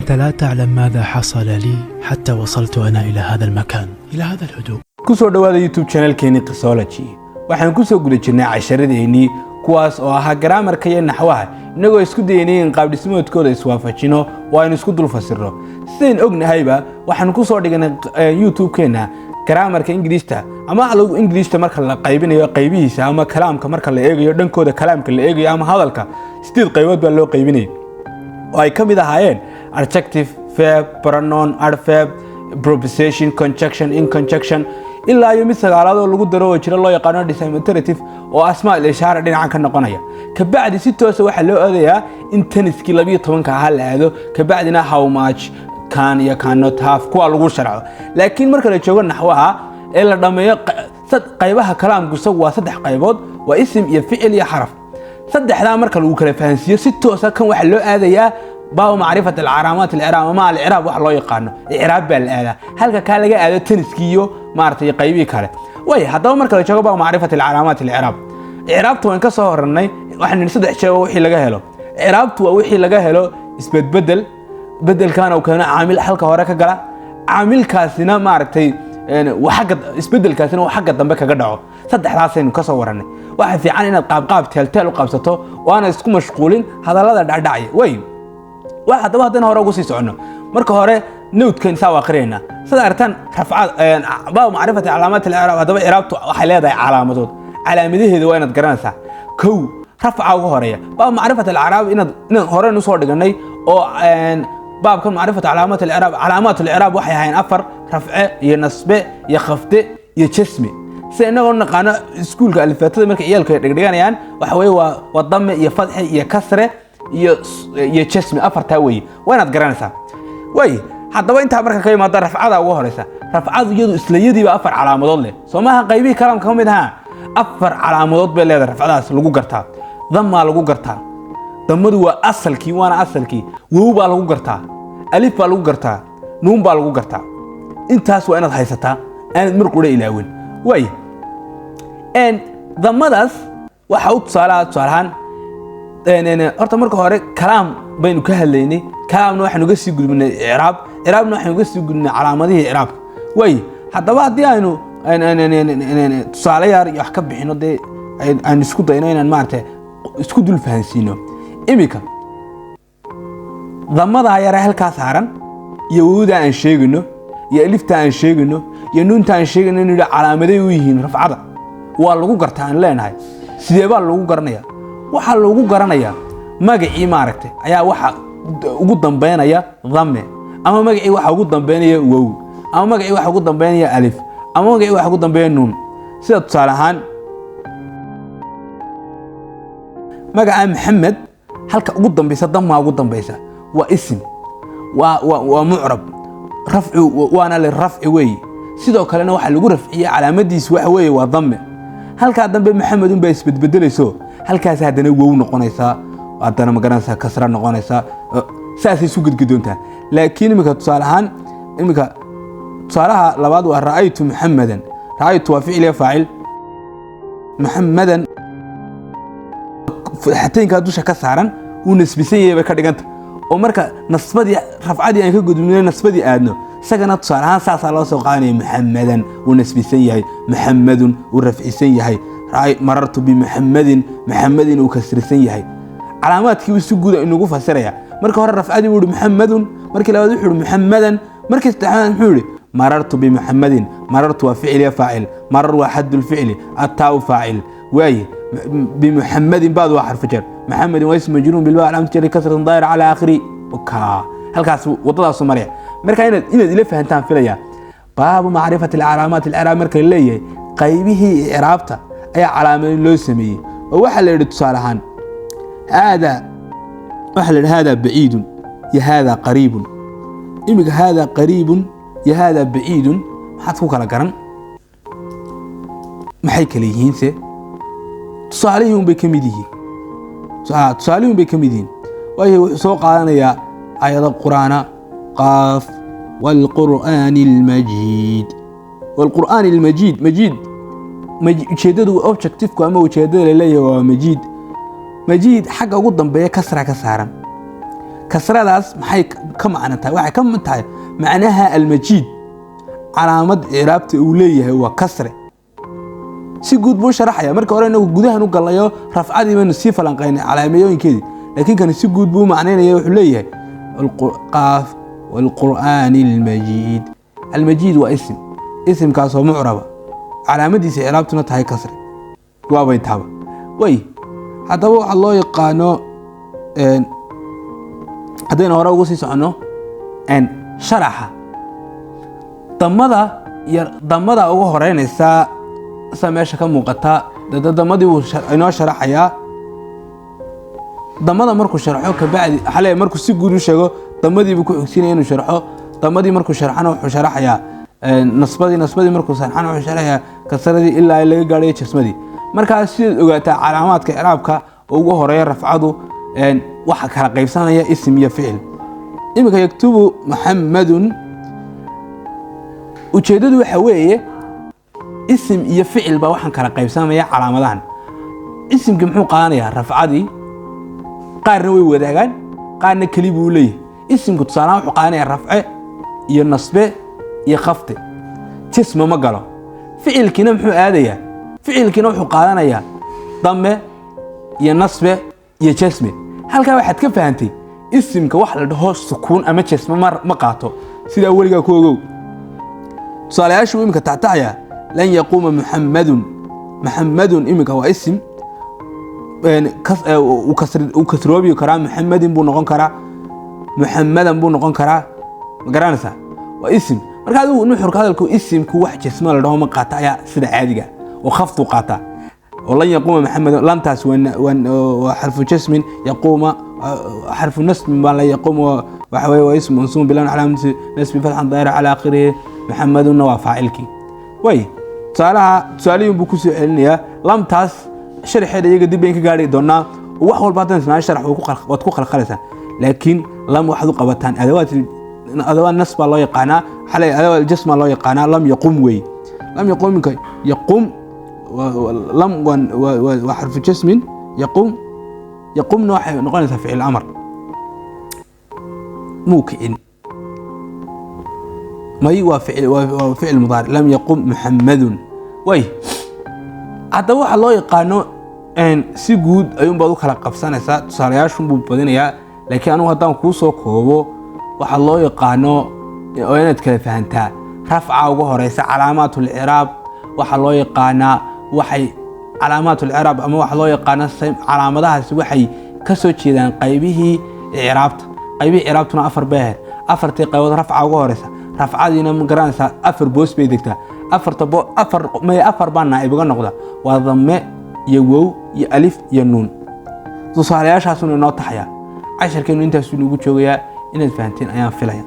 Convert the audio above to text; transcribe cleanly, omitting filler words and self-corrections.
أنت لا تعلم ماذا حصل لي حتى وصلت أنا إلى هذا المكان، إلى هذا الهدوء. kusoo dhawaada YouTube channel-keeni Qisology. waxaan ku soo guda jirnay casharradeennii kuwaas oo ahaa grammarka iyo naxwaha inagoo isku daynay in qaab dhismeedkooda iswaafajino oo aynu isku dul fasirno. sideen ognahayba waxaan ku soo dhiganay YouTube-keena grammarka Ingiriiska ama lagu Ingiriiska marka la qaybinayo qaybihiisa ama kalaamka marka la eegayo dhankooda kalaamka la eegayo ama hadalka sideed qaybood baa loo qaybinay oo ay kamid ahaayeen adjective, verb, pronoun, adverb, preposition, conjunction, inconjunction ilaa iyo mid sagaalaad oo lagu daro oo jira loo yaqaan demonstrative oo asmaa al-ishaara dhinacan ka noqonaya ka bacdi si toos ah waxa loo aadayaa in tenniski 12 ka hal aado ka bacdina how much can iyo cannot have kuwa lagu sharxo laakiin marka la joogo naxwaha ee la dhameeyo qaybaha kalaamku isagu waa saddex qaybood waa ism iyo ficil iyo xaraf saddexda marka lagu kala fahansiyo si toos ah kan waxa loo aadayaa باو معرفة العلامات الإعراب ما الإعراب واحد الله يقارنه إعراب بالآلة هل كان لقى آلة تنسكيو مارتي قيبي كله وي هذا مركز شغل باو معرفة العلامات الإعراب إعراب تو إنك صهرني وإحنا نصدق شيء وحي لقاه له إعراب تو وحي لقاه له إثبات بدل كان أو كان عامل حلقة وراك قلا عامل كاسنا مارتي يعني وحق إثبات كاسنا وحق ضمبك قدعه صدق راسين كصورني واحد في عنا قاب تلتل وقابسته وأنا اسكو مشغولين هذا لا داعي وي واحد هذا هو رجوسي سعنه مركه هره نوت كان سوا قرينا صدرتان رفع باو معرفة علامات الإعراب هذا إعرابته وحليها علامات علامته هذا وين تقرنسها كو رفع وهرية باو معرفة الإعراب إن هره نصور دقني أو باب كان معرفة علامات الإعراب وحي هين أفر رفع ينصب يخفض يجسمي سينا قلنا قانا سكول كالفات مركه يالك دقيقان يعني وحوي والضم يفتح يكسره يجسمي أفرتها وي وين تقرنسها وي حتى وين تعبرك كي ما تعرف عذا وهرسة رفع يدو إسليدي بأفر على مضلة سماها قيبي كلام كم ده أفر على مضاد بالله رفع هذا لجو قرتها ضم على لجو قرتها ضم دو أصل كي وأنا أصل كي وهو بالجو قرتها ألف بالجو قرتها نون بالجو قرتها أنت هسوا أنا هيستها أنا مرقولة إلى وين وي إن ضم داس وحوط صالحان horta marka hore kalaam baynu ka hadlaynay kalaamna waxaanu uga sii gudbinay i'raabna waxaanu uga sii gudbinay calaamadaha i'raabka way hadaba hadii aynu tusaale yar iyo wax ka bixino aan isku dayno inaan maartay isku dul fahansiino imika damada yar halka saaran iyo wada aan sheegino iyo alifta aan sheegino iyo nuunta aan sheegino inuu calaamaday u yihiin rafcada waa lagu gartaa aan leenahay sidee baa lagu garanayaa waxa lagu garanayaa magacii maaragtay ayaa waxa ugu dambeynaya dhamme ama magacii waxa ugu dambeynaya wow ama magacii waxa ugu dambeynaya alif ama magacii waxa ugu dambeynaya nuun sida tusaale ahaan magaca Maxamed halka ugu dambeysa dhamma ugu dambeysa waa ism waa mu'rab rafcu waana li rafci way sidoo kalena waxa lagu rafciyaa calaamadiis waxa weeye waa dhamme halka dambe Maxamed baa isbedbedelayso halkaas hadana wow noqonaysa hadana magaranaysa kasra noqonaysa saasi isu gudgudunta laakiin imika tusaalahan imika tusaalaha labaad waa ra'aytu Muhammadan ra'aytu waa ficil faa'il Muhammadan xataynka dusha ka saaran uu nisbisan yahay ka dhiganta oo marka nasbadii rafcadii aan ka gudbinay nasbadii aadno sagana tusaalahan saasa loo soo qaanay Muhammadan uu nisbisan yahay Muhammadun uu rafcisan yahay مررت بمحمد وكسرسن يحي علامات كي وسجود إنه جوف سريع مركه هر رفع أدي محمد مركه لو يحول محمدا مركه استعان حولي مررت بمحمد مررت وفعل فاعل مرر وحد الفعل التاء فاعل واي بمحمد بعض وحرف جر محمد واسم مجرور بالباء علامة جر كسر ضاير على آخره وكا هل كاس وطلع صمريع مركه إن إلى فهمتان في ليا باب معرفة العلامات الإعراب مركه اللي قيبه إعرابته أي علامة لو سميه ووحل لتصالحان هذا بعيد يا هذا قريب إمك هذا قريب يا هذا بعيد ما حتفوك على قرن ما حيكليهين سي تصالحهم بكمديه وهي سوق على يا آيات القرآن قاف والقرآن المجيد مجيد ujeedadu objective-ku ama ujeedada la leeyahay waa majid حاجه ugu dambeeya kasra ka saaran kasradaas maxay ka macno tahay waxay ka mid tahay macnaha almajiid calaamad i'raabta uu leeyahay waa kasre si guud buu sharaxaya marka hore inagu gudahan u galayo rafcadii baan si falanqaynay calaamayooyinkeedii laakiin kan si guud buu macnaynaya wuxuu leeyahay القاف والقرآن المجيد المجيد واسم اسم كاسو معربة علامتي إعرابتنا تهي كسر وابين تابا وي حتى الله يقانو هدين هورا وغسي سعنو ان شرح ضمدا ugu horeynaysa sameesha ka muuqata damadii inoo sharaxaya damada markuu sharxo ka bacdi xalay markuu si guud u sheego damadii buu ku xigsiinay inuu sharxo damadii markuu sharxana wuxuu sharaxaya nasbadii markuu sharxana wuxuu sharaxaya kasradii ilaa laga gaaray jismadii marka si ogaata calaamaadka i'raabka ugu horeeya rafcadu waxa kala qaybsanaya ism iyo ficil imika yaktubu muhammadun ujeedadu waxa weeye ism iyo ficil ba waxan kala qaybsanaya calaamadahan ismku muxuu qaadanayaa rafcadii qaarna way wadaagaan qaarna kali buu leeyahay ismku tusaalaha wuxuu qaadanayaa rafce iyo nasbe iyo khafte jisma ma galo ficilkina muxuu aadayaa ficilkina wuxuu qaadanayaa damme iyo nasbe iyo jasme halka waxaad ka fahantay ismka wax la dhaho sukuun ama jasme ma qaato sida waliga ku ogow tusaalayaashu imika taataya lan yaquma muhammadun imika waa ism kasroobi karaa muhammadin buu noqon karaa muhammadan buu noqon karaa ma garanaysaa waa ism marka adigu nuxurka hadalku ismku wax jasme la dhaho ma qaata ayaa sida caadiga oo khaftu qaata ولن يقوم محمد لن تاس وحرف جسم يقوم حرف نسب ما لا يقوم وحوي واسم منصوب بلا علامة نسب فتحا ظاهرة على آخره محمد وفاعلك وي سؤالي بكوسو علنيا لم تاس شرح هذا يجي بينك قاري دونا وحول بعدين سمع شرح وتكون خلصة لكن لم واحد قبتان أدوات النسب الله يقانا حلا أدوات الجسم الله يقانا لم يقوم وي لم يقوم يقوم لم وحرف جسم يقوم نقول فعل الأمر موكئ ما هو فعل مضارع لم يقم محمد وي هذا هو الله يقانو ان سي غود ايون بادو kala qabsanaysa tusaalayaashu buu badinaya laakiin anu hadaan ku soo koobo waxa loo yaqaano oo inaad kala fahantaa rafca ugu horeysa calaamatul i'raab waxa loo yaqaana waxay calaamatul i'raab ama waxa loo yaqaana calaamadahaas waxay ka soo jeedaan qaybihii i'raabtuna afar baa afartii qaybood rafca ugu horeysa rafcadiina ma garanaysa afar boos bay degtaa afar baa naa'ib uga noqda waa dhamme iyo wow iyo alif iyo nuun tusaalayaashaasuna inoo taxaya casharkeenu intaas uu ugu joogayaa inaad fahanteen ayaan filaya